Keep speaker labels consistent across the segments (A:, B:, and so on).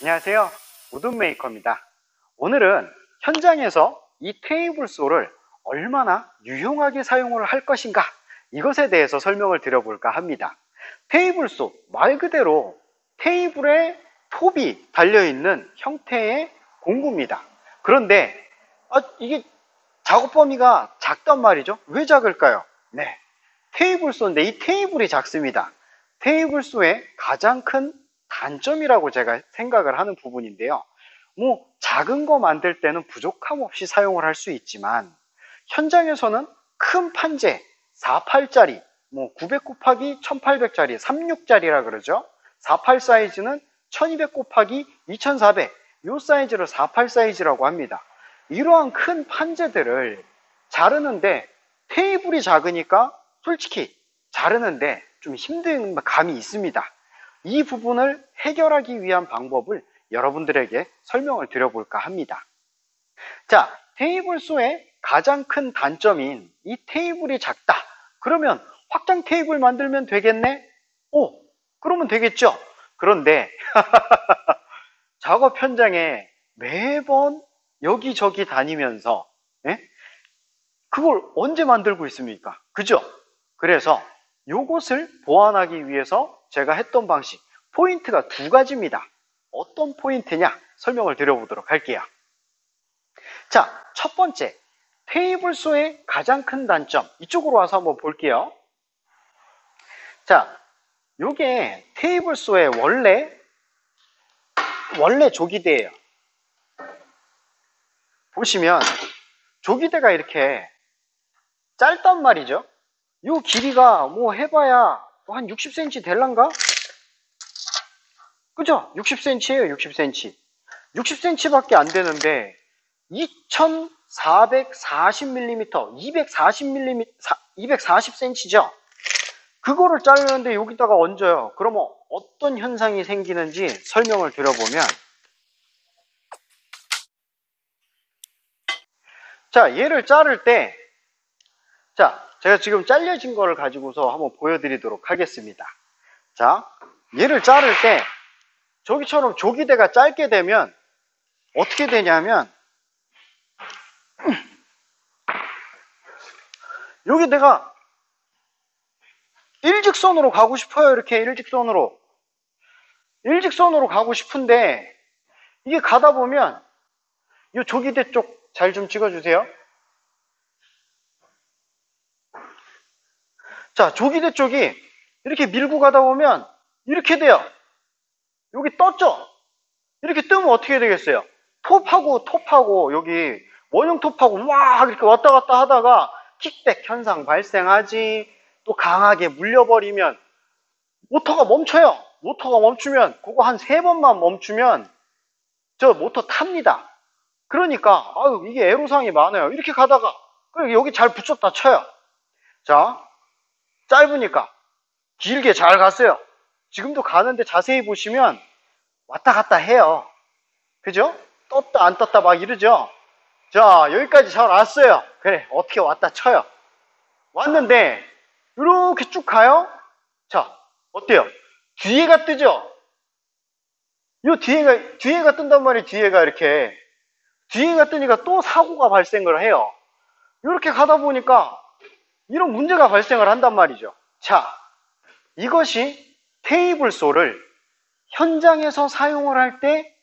A: 안녕하세요. 우드메이커입니다. 오늘은 현장에서 이 테이블소를 얼마나 유용하게 사용을 할 것인가, 이것에 대해서 설명을 드려볼까 합니다. 테이블소, 말 그대로 테이블에 톱이 달려있는 형태의 공구입니다. 그런데 이게 작업 범위가 작단 말이죠. 왜 작을까요? 네, 테이블소인데 이 테이블이 작습니다. 테이블소의 가장 큰 단점이라고 제가 생각을 하는 부분인데요. 작은 거 만들 때는 부족함 없이 사용을 할 수 있지만, 현장에서는 큰 판재 48짜리, 900 곱하기 1800짜리 36짜리라 그러죠. 48 사이즈는 1200 곱하기 2400, 이 사이즈를 48 사이즈라고 합니다. 이러한 큰 판재들을 자르는데 테이블이 작으니까 솔직히 자르는데 좀 힘든 감이 있습니다. 이 부분을 해결하기 위한 방법을 여러분들에게 설명을 드려볼까 합니다. 자, 테이블소의 가장 큰 단점인 이 테이블이 작다. 그러면 확장 테이블 만들면 되겠네? 그러면 되겠죠. 그런데 작업 현장에 매번 여기저기 다니면서 그걸 언제 만들고 있습니까? 그죠? 그래서 요것을 보완하기 위해서 제가 했던 방식, 포인트가 두 가지입니다. 어떤 포인트냐? 설명을 드려보도록 할게요. 자, 첫 번째, 테이블소의 가장 큰 단점, 이쪽으로 와서 한번 볼게요. 자, 요게 테이블소의 원래 조기대예요. 보시면 조기대가 이렇게 짧단 말이죠. 요 길이가 해봐야 한 60cm 될란가? 그죠? 60cm예요, 60cm. 60cm밖에 안 되는데 2440mm, 240mm, 240cm죠? 그거를 자르는데 여기다가 얹어요. 그러면 어떤 현상이 생기는지 설명을 드려보면, 자, 얘를 자를 때, 자, 제가 지금 잘려진 거를 가지고서 한번 보여드리도록 하겠습니다. 자, 얘를 자를 때 저기처럼 조기대가 짧게 되면 어떻게 되냐면, 여기 내가 일직선으로 가고 싶어요. 이렇게 일직선으로 가고 싶은데, 이게 가다 보면 이 조기대 쪽 잘 좀 찍어주세요. 자, 조기대 쪽이 이렇게 밀고 가다 보면 이렇게 돼요. 여기 떴죠? 이렇게 뜨면 어떻게 되겠어요? 톱하고 여기 원형 톱하고 막 이렇게 왔다 갔다 하다가 킥백 현상 발생하지. 또 강하게 물려버리면 모터가 멈춰요. 모터가 멈추면 그거 한 3번만 멈추면 저 모터 탑니다. 그러니까 이게 애로사항이 많아요. 이렇게 가다가 여기 잘 붙였다 쳐요. 자, 짧으니까 길게 잘 갔어요. 지금도 가는데 자세히 보시면 왔다 갔다 해요. 그죠? 떴다 안 떴다 막 이러죠. 자, 여기까지 잘 왔어요. 그래, 어떻게 왔다 쳐요. 왔는데 이렇게 쭉 가요. 자, 어때요? 뒤에가 뜨죠? 이 뒤에가 뜬단 말이에요. 뒤에가 뜨니까 또 사고가 발생을 해요. 이렇게 가다 보니까 이런 문제가 발생을 한단 말이죠. 자, 이것이 테이블소를 현장에서 사용을 할 때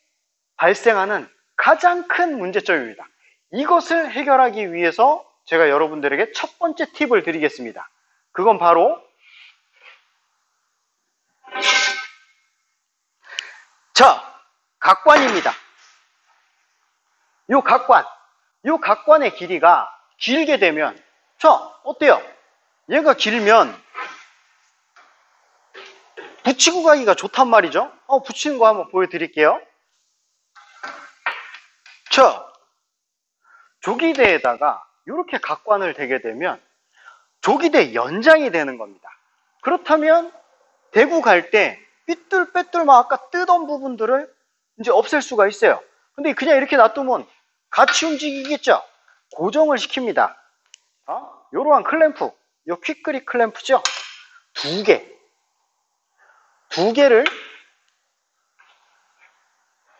A: 발생하는 가장 큰 문제점입니다. 이것을 해결하기 위해서 제가 여러분들에게 첫 번째 팁을 드리겠습니다. 그건 바로, 자, 각관입니다. 요 각관의 길이가 길게 되면, 자, 어때요? 얘가 길면 붙이고 가기가 좋단 말이죠. 붙이는 거 한번 보여드릴게요. 자, 조기대에다가 이렇게 각관을 대게 되면 조기대 연장이 되는 겁니다. 그렇다면 대구 갈 때 삐뚤빼뚤 막 아까 뜨던 부분들을 이제 없앨 수가 있어요. 근데 그냥 이렇게 놔두면 같이 움직이겠죠? 고정을 시킵니다. 요러한 클램프, 요 퀵그립 클램프죠? 두 개를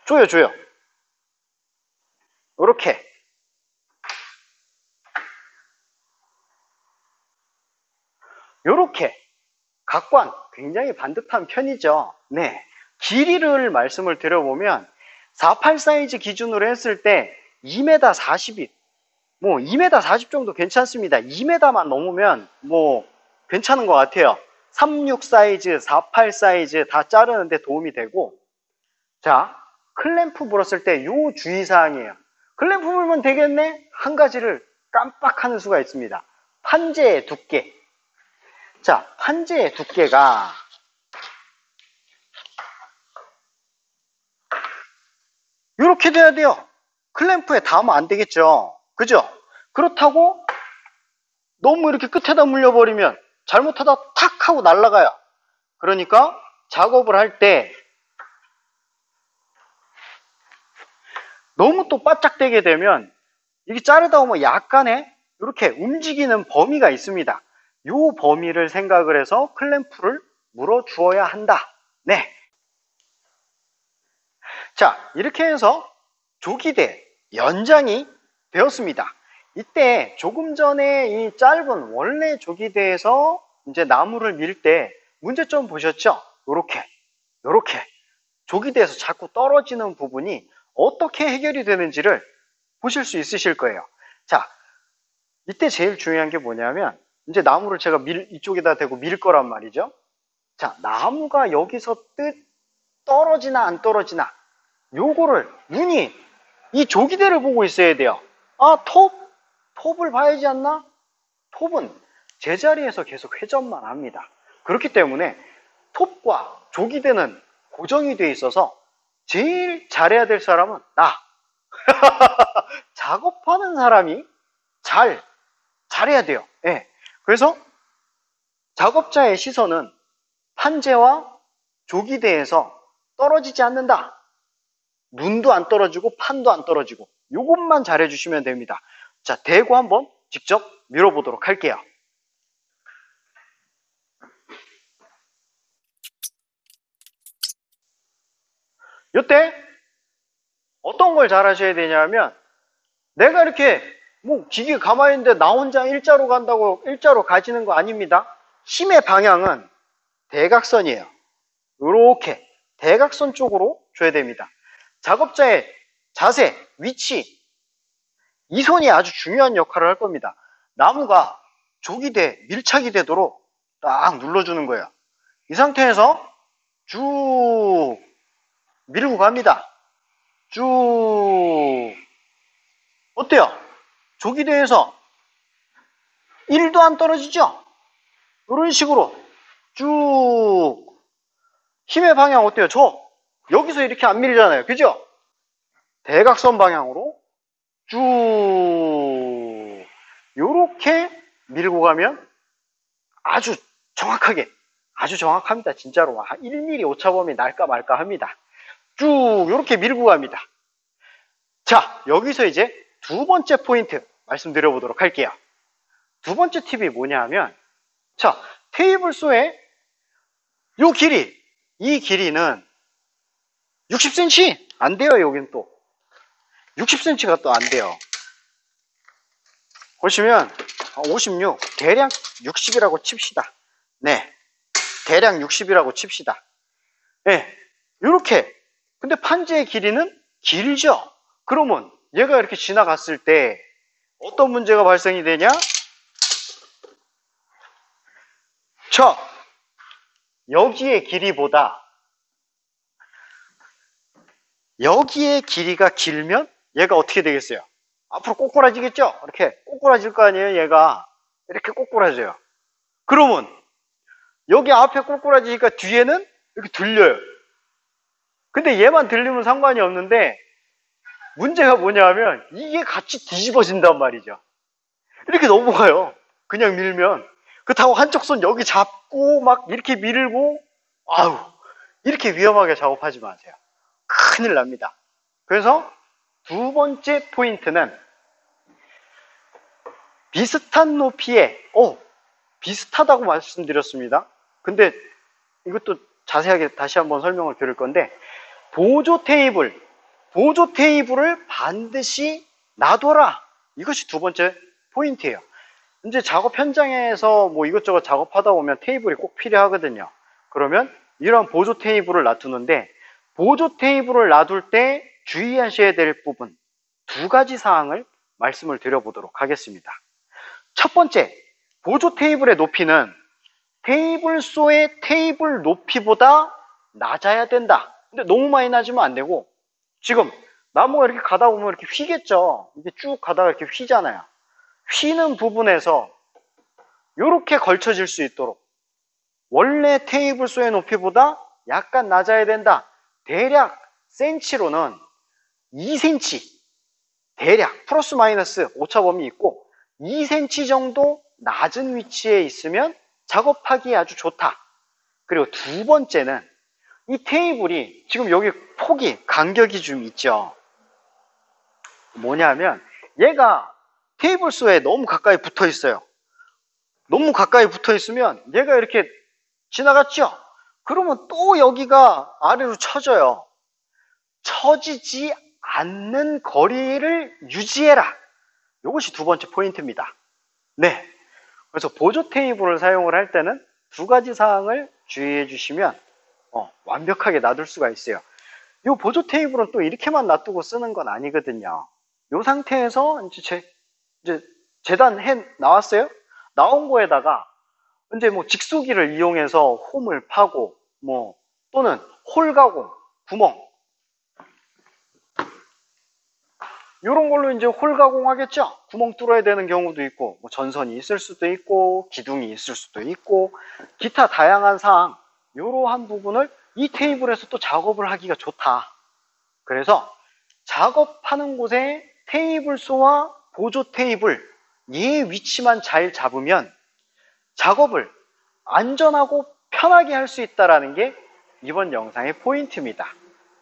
A: 조여. 요렇게. 요렇게. 각관 굉장히 반듯한 편이죠. 네. 길이를 말씀을 드려보면 48 사이즈 기준으로 했을 때 2m 40이 뭐 2m 40 정도 괜찮습니다. 2m만 넘으면 뭐 괜찮은 것 같아요. 36 사이즈, 48 사이즈 다 자르는데 도움이 되고, 자, 클램프 물었을 때 요 주의사항이에요. 클램프 물면 되겠네? 한 가지를 깜빡하는 수가 있습니다. 판재의 두께. 자, 판재의 두께가 이렇게 돼야 돼요. 클램프에 닿으면 안 되겠죠. 그죠? 그렇다고 너무 이렇게 끝에다 물려버리면 잘못하다 탁 하고 날아가요. 그러니까 작업을 할 때 너무 또 바짝대게 되면 이게 자르다 보면 약간의 이렇게 움직이는 범위가 있습니다. 이 범위를 생각을 해서 클램프를 물어 주어야 한다. 네. 자, 이렇게 해서 조기대 연장이 되었습니다. 이때 조금 전에 이 짧은 원래 조기대에서 이제 나무를 밀 때 문제점 보셨죠? 요렇게 조기대에서 자꾸 떨어지는 부분이 어떻게 해결이 되는지를 보실 수 있으실 거예요. 자, 이때 제일 중요한 게 뭐냐면 이제 나무를 제가 이쪽에다 대고 밀 거란 말이죠. 자, 나무가 여기서 떨어지나 안 떨어지나 요거를 눈이 이 조기대를 보고 있어야 돼요. 아, 톱을 봐야지 않나? 톱은 제자리에서 계속 회전만 합니다. 그렇기 때문에 톱과 조기대는 고정이 돼 있어서 제일 잘해야 될 사람은 나. 작업하는 사람이 잘해야 돼요. 예. 그래서 작업자의 시선은 판재와 조기대에서 떨어지지 않는다. 눈도 안 떨어지고 판도 안 떨어지고 요것만 잘해 주시면 됩니다. 자, 대고 한번 직접 밀어보도록 할게요. 이때 어떤 걸 잘 하셔야 되냐면 내가 이렇게 뭐 기계 가만히 있는데 나 혼자 일자로 간다고 일자로 가지는 거 아닙니다. 힘의 방향은 대각선이에요. 이렇게 대각선 쪽으로 줘야 됩니다. 작업자의 자세, 위치, 이 손이 아주 중요한 역할을 할 겁니다. 나무가 조기대, 밀착이 되도록 딱 눌러주는 거예요. 이 상태에서 쭉 밀고 갑니다. 쭉. 어때요? 조기대에서 1도 안 떨어지죠? 이런 식으로 쭉. 힘의 방향 어때요? 여기서 이렇게 안 밀리잖아요. 그죠? 대각선 방향으로 쭉. 요렇게 밀고 가면 아주 정확합니다. 진짜로. 1mm 오차범위 날까 말까 합니다. 쭉 요렇게 밀고 갑니다. 자, 여기서 이제 두 번째 포인트 말씀드려 보도록 할게요. 두 번째 팁이 뭐냐 하면, 자, 테이블소의 요 길이, 이 길이는 60cm 안 돼요. 여긴 또 60cm가 또 안 돼요. 보시면 56, 대략 60이라고 칩시다. 네, 대략 60이라고 칩시다. 네, 요렇게. 근데 판재의 길이는 길죠. 그러면 얘가 이렇게 지나갔을 때 어떤 문제가 발생이 되냐? 자, 여기의 길이보다 여기의 길이가 길면 얘가 어떻게 되겠어요? 앞으로 꼬꾸라지겠죠? 이렇게 꼬꾸라질 거 아니에요? 얘가 이렇게 꼬꾸라져요. 그러면 여기 앞에 꼬꾸라지니까 뒤에는 이렇게 들려요. 근데 얘만 들리면 상관이 없는데 문제가 뭐냐 하면 이게 같이 뒤집어진단 말이죠. 이렇게 넘어가요. 그냥 밀면. 그렇다고 한쪽 손 여기 잡고 막 이렇게 밀고, 아우, 이렇게 위험하게 작업하지 마세요. 큰일 납니다. 그래서 두 번째 포인트는 비슷한 높이에, 비슷하다고 말씀드렸습니다. 근데 이것도 자세하게 다시 한번 설명을 드릴 건데, 보조 테이블, 보조 테이블을 반드시 놔둬라. 이것이 두 번째 포인트예요. 이제 작업 현장에서 뭐 이것저것 작업하다 보면 테이블이 꼭 필요하거든요. 그러면 이런 보조 테이블을 놔두는데, 보조 테이블을 놔둘 때 주의하셔야 될 부분 두 가지 사항을 말씀을 드려보도록 하겠습니다. 첫 번째, 보조 테이블의 높이는 테이블소의 테이블 높이보다 낮아야 된다. 근데 너무 많이 낮으면 안 되고, 지금 나무가 이렇게 가다 보면 이렇게 휘겠죠. 이게 쭉 가다가 이렇게 휘잖아요. 휘는 부분에서 이렇게 걸쳐질 수 있도록 원래 테이블소의 높이보다 약간 낮아야 된다. 대략 센치로는 2cm, 대략 플러스 마이너스 오차범위 있고 2cm 정도 낮은 위치에 있으면 작업하기에 아주 좋다. 그리고 두 번째는 이 테이블이 지금 여기 폭이 간격이 좀 있죠. 뭐냐면 얘가 테이블소에 너무 가까이 붙어 있어요. 너무 가까이 붙어 있으면 얘가 이렇게 지나갔죠? 그러면 또 여기가 아래로 처져요. 처지지 않는 거리를 유지해라. 이것이 두 번째 포인트입니다. 네. 그래서 보조 테이블을 사용을 할 때는 두 가지 사항을 주의해 주시면 완벽하게 놔둘 수가 있어요. 이 보조 테이블은 또 이렇게만 놔두고 쓰는 건 아니거든요. 이 상태에서 이제 재단해 나왔어요? 나온 거에다가 이제 뭐 직수기를 이용해서 홈을 파고 또는 홀 가공, 구멍 이런 걸로 이제 홀 가공하겠죠. 구멍 뚫어야 되는 경우도 있고 뭐 전선이 있을 수도 있고 기둥이 있을 수도 있고 기타 다양한 사항 이러한 부분을 이 테이블에서 또 작업을 하기가 좋다. 그래서 작업하는 곳에 테이블소와 보조 테이블 이 위치만 잘 잡으면 작업을 안전하고 편하게 할 수 있다는 게 이번 영상의 포인트입니다.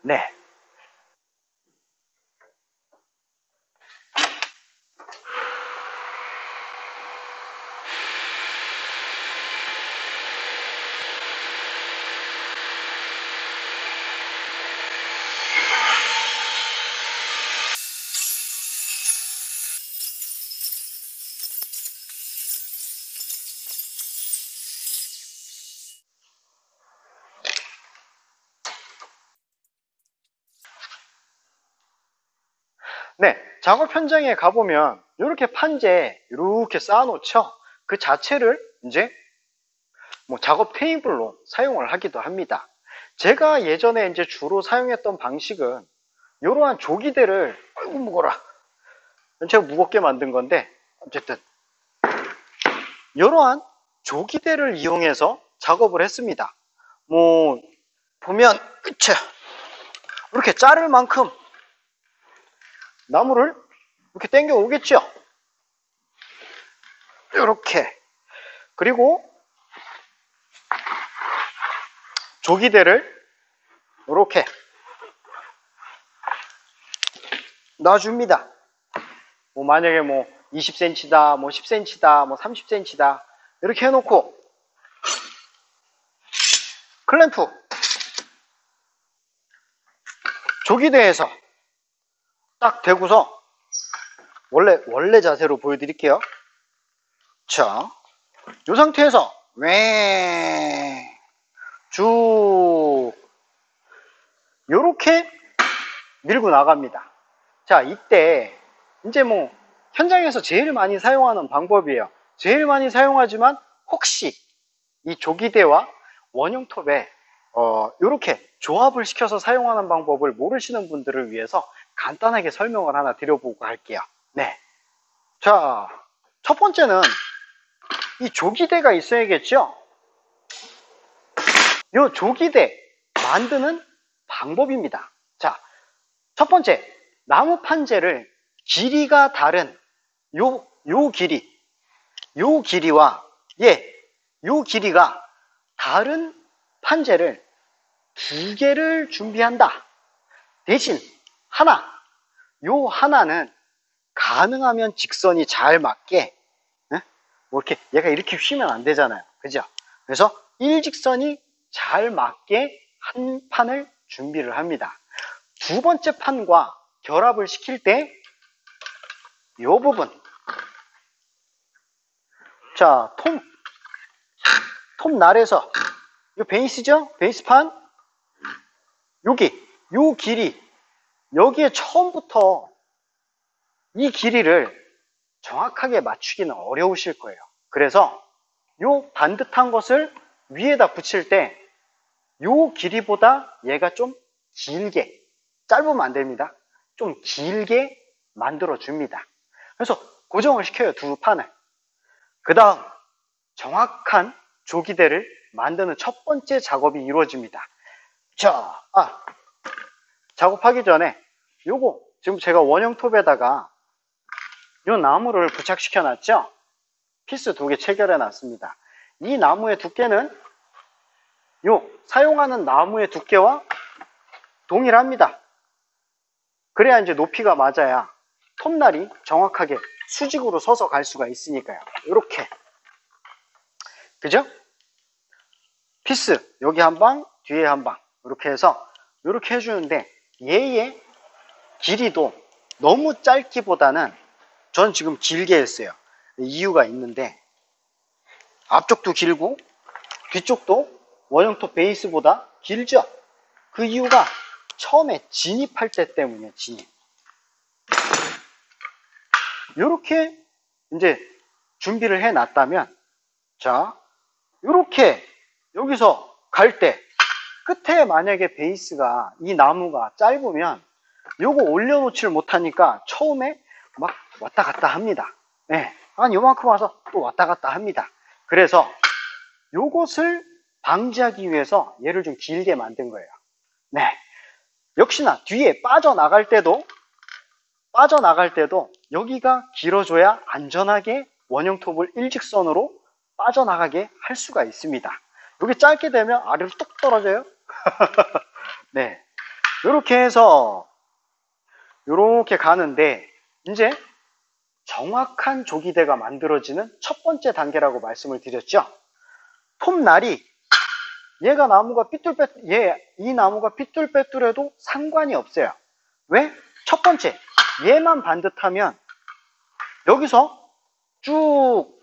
A: 네. 네, 작업 현장에 가보면 이렇게 판재 이렇게 쌓아놓죠. 그 자체를 이제 뭐 작업 테이블로 사용을 하기도 합니다. 제가 예전에 이제 주로 사용했던 방식은 이러한 조기대를 아이고 무거라. 제가 무겁게 만든 건데 어쨌든 이러한 조기대를 이용해서 작업을 했습니다. 뭐 보면 그쵸 이렇게 자를 만큼 나무를 이렇게 당겨 오겠죠. 이렇게 그리고 조기대를 이렇게 놔줍니다. 뭐 만약에 뭐 20cm다, 뭐 10cm다, 뭐 30cm다 이렇게 해놓고 클램프 조기대에서 딱 대고서 원래 자세로 보여드릴게요. 자, 이 상태에서 쭉 요렇게 밀고 나갑니다. 자, 이때 이제 뭐 현장에서 제일 많이 사용하는 방법이에요. 제일 많이 사용하지만 혹시 이 조기대와 원형톱에 요렇게 조합을 시켜서 사용하는 방법을 모르시는 분들을 위해서 간단하게 설명을 하나 드려보고 할게요. 네. 자, 첫 번째는 이 조기대가 있어야겠죠? 요 조기대 만드는 방법입니다. 자, 첫 번째, 나무 판재를 길이가 다른 요 길이와 요 길이가 다른 판재를 두 개를 준비한다. 대신 요 하나는 가능하면 직선이 잘 맞게 뭐 이렇게 얘가 이렇게 휘면 안 되잖아요. 그죠? 그래서 일직선이 잘 맞게 한 판을 준비를 합니다. 두 번째 판과 결합을 시킬 때 이 부분, 자, 톱날에서 이 베이스죠? 베이스판, 요 길이, 여기에 처음부터 이 길이를 정확하게 맞추기는 어려우실 거예요. 그래서 요 반듯한 것을 위에다 붙일 때 요 길이보다 얘가 좀 길게, 짧으면 안 됩니다. 좀 길게 만들어 줍니다. 그래서 고정을 시켜요, 두 판을. 그 다음 정확한 조기대를 만드는 첫 번째 작업이 이루어집니다. 자, 작업하기 전에 요거 지금 제가 원형톱에다가 요 나무를 부착시켜 놨죠? 피스 2개 체결해 놨습니다. 이 나무의 두께는 요 사용하는 나무의 두께와 동일합니다. 그래야 이제 높이가 맞아야 톱날이 정확하게 수직으로 서서 갈 수가 있으니까요. 요렇게. 그죠? 피스 여기 한 방, 뒤에 한 방. 이렇게 해서 이렇게 해주는데 얘의 길이도 너무 짧기보다는 전 지금 길게 했어요. 이유가 있는데 앞쪽도 길고 뒤쪽도 원형톱 베이스보다 길죠? 그 이유가 처음에 진입할 때 때문이에요. 진입. 이렇게 이제 준비를 해 놨다면, 자, 이렇게 여기서 갈 때 끝에 만약에 베이스가 이 나무가 짧으면 요거 올려놓지를 못하니까 처음에 막 왔다 갔다 합니다. 네. 한 요만큼 와서 또 왔다 갔다 합니다. 그래서 요것을 방지하기 위해서 얘를 좀 길게 만든 거예요. 네. 역시나 뒤에 빠져나갈 때도 여기가 길어져야 안전하게 원형톱을 일직선으로 빠져나가게 할 수가 있습니다. 여기 짧게 되면 아래로 뚝 떨어져요. 네. 이렇게 해서 이렇게 가는데 이제 정확한 조기대가 만들어지는 첫 번째 단계라고 말씀을 드렸죠. 톱날이 얘가 나무가 이 나무가 삐뚤빼뚤해도 상관이 없어요. 왜? 첫 번째, 얘만 반듯하면 여기서 쭉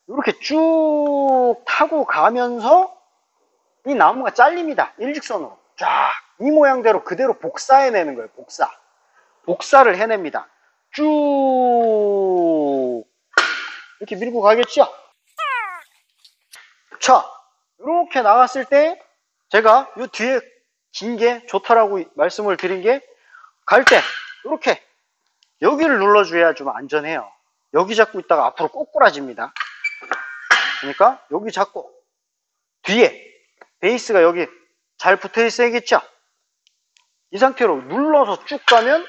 A: 이렇게 쭉 타고 가면서 이 나무가 잘립니다. 일직선으로 쫙 이 모양대로 그대로 복사해내는 거예요. 복사를 해냅니다. 쭉 이렇게 밀고 가겠죠? 자, 이렇게 나갔을 때 제가 이 뒤에 긴 게 좋다라고 말씀을 드린 게 갈 때 이렇게 여기를 눌러줘야 좀 안전해요. 여기 잡고 있다가 앞으로 꼬꾸라집니다. 그러니까 여기 잡고 뒤에 베이스가 여기 잘 붙어 있어야겠죠? 이 상태로 눌러서 쭉 가면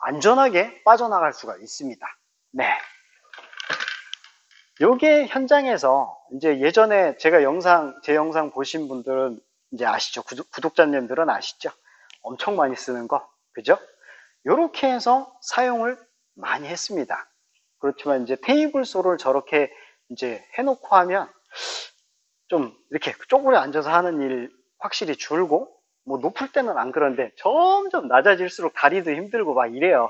A: 안전하게 빠져나갈 수가 있습니다. 네. 요게 현장에서 이제 예전에 제 영상 보신 분들은 이제 아시죠? 구독자님들은 아시죠? 엄청 많이 쓰는 거. 그죠? 요렇게 해서 사용을 많이 했습니다. 그렇지만 이제 테이블 소를 저렇게 이제 해놓고 하면 좀 이렇게 쪼그려 앉아서 하는 일 확실히 줄고, 뭐 높을 때는 안 그런데 점점 낮아질수록 다리도 힘들고 막 이래요.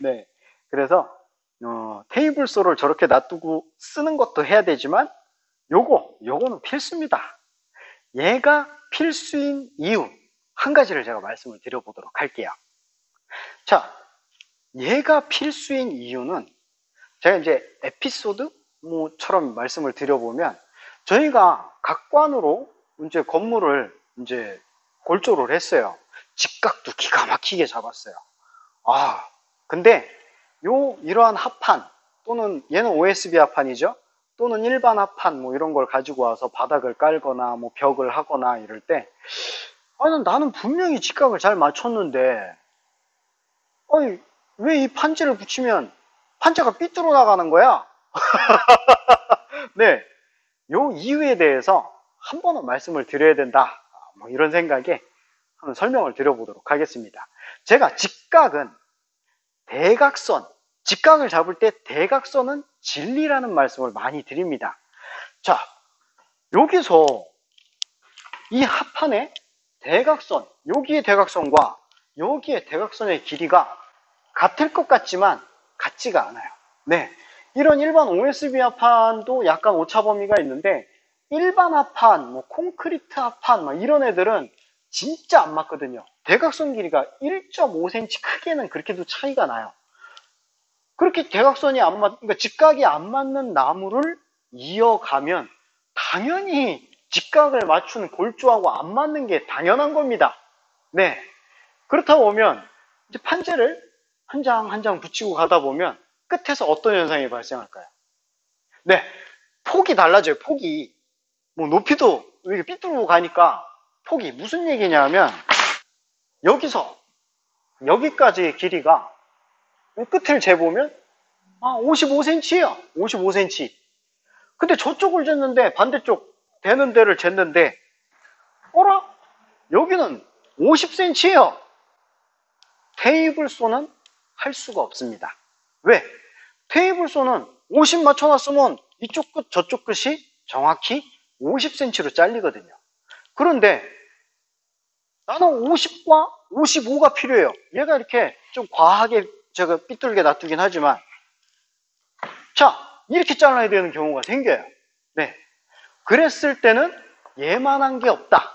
A: 네. 그래서 테이블 소를 저렇게 놔두고 쓰는 것도 해야 되지만 요거는 필수입니다. 얘가 필수인 이유 한 가지를 제가 말씀을 드려보도록 할게요. 자, 얘가 필수인 이유는 제가 이제 에피소드 뭐처럼 말씀을 드려보면 저희가 각관으로 이제 건물을 이제 골조를 했어요. 직각도 기가 막히게 잡았어요. 근데 이러한 합판 또는 얘는 OSB 합판이죠. 또는 일반 합판 뭐 이런 걸 가지고 와서 바닥을 깔거나 뭐 벽을 하거나 이럴 때 나는 분명히 직각을 잘 맞췄는데 왜 이 판지를 붙이면 판자가 삐뚤어 나가는 거야? 네, 요 이유에 대해서 한 번은 말씀을 드려야 된다. 뭐 이런 생각에 한번 설명을 드려보도록 하겠습니다. 제가 직각은 직각을 잡을 때 대각선은 진리라는 말씀을 많이 드립니다. 자, 여기서 이 합판의 대각선, 여기의 대각선과 여기의 대각선의 길이가 같을 것 같지만 같지가 않아요. 네, 이런 일반 OSB 합판도 약간 오차 범위가 있는데 일반 합판, 뭐 콘크리트 합판 막 이런 애들은 진짜 안 맞거든요. 대각선 길이가 1.5cm 크게는 그렇게도 차이가 나요. 그렇게 대각선이 안 맞, 그러니까 직각이 안 맞는 나무를 이어가면 당연히 직각을 맞추는 골조하고 안 맞는 게 당연한 겁니다. 네. 그렇다 보면 이제 판재를 한 장 한 장 붙이고 가다 보면 끝에서 어떤 현상이 발생할까요? 네. 폭이 달라져요, 폭이. 뭐 높이도 이렇게 삐뚤고 가니까 폭이 무슨 얘기냐면 여기서 여기까지의 길이가 끝을 재보면 55cm예요. 55cm. 근데 저쪽을 쟀는데 반대쪽 되는 데를 쟀는데 어라? 여기는 50cm예요. 테이블소는 할 수가 없습니다. 왜? 테이블소는 50 맞춰놨으면 이쪽 끝 저쪽 끝이 정확히 50cm로 잘리거든요. 그런데 나는 50과 55가 필요해요. 얘가 이렇게 좀 과하게 제가 삐뚤게 놔두긴 하지만 자, 이렇게 잘라야 되는 경우가 생겨요. 네. 그랬을 때는 얘만한 게 없다.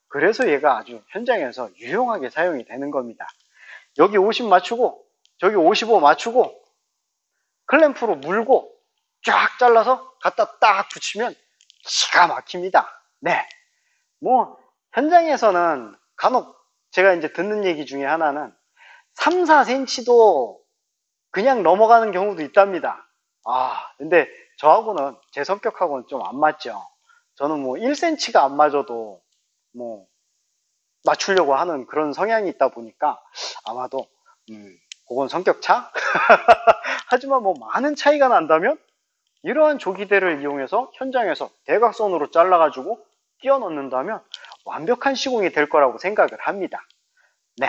A: 그래서 얘가 아주 현장에서 유용하게 사용이 되는 겁니다. 여기 50 맞추고 저기 55 맞추고 클램프로 물고 쫙 잘라서 갖다 딱 붙이면 기가 막힙니다. 네. 뭐 현장에서는 간혹 제가 이제 듣는 얘기 중에 하나는 3, 4cm도 그냥 넘어가는 경우도 있답니다. 근데 저하고는 제 성격하고는 좀 안 맞죠. 저는 뭐 1cm가 안 맞아도 뭐 맞추려고 하는 그런 성향이 있다 보니까 아마도 그건 성격차? 하지만 뭐 많은 차이가 난다면 이러한 조기대를 이용해서 현장에서 대각선으로 잘라가지고 끼워 넣는다면 완벽한 시공이 될 거라고 생각을 합니다. 네.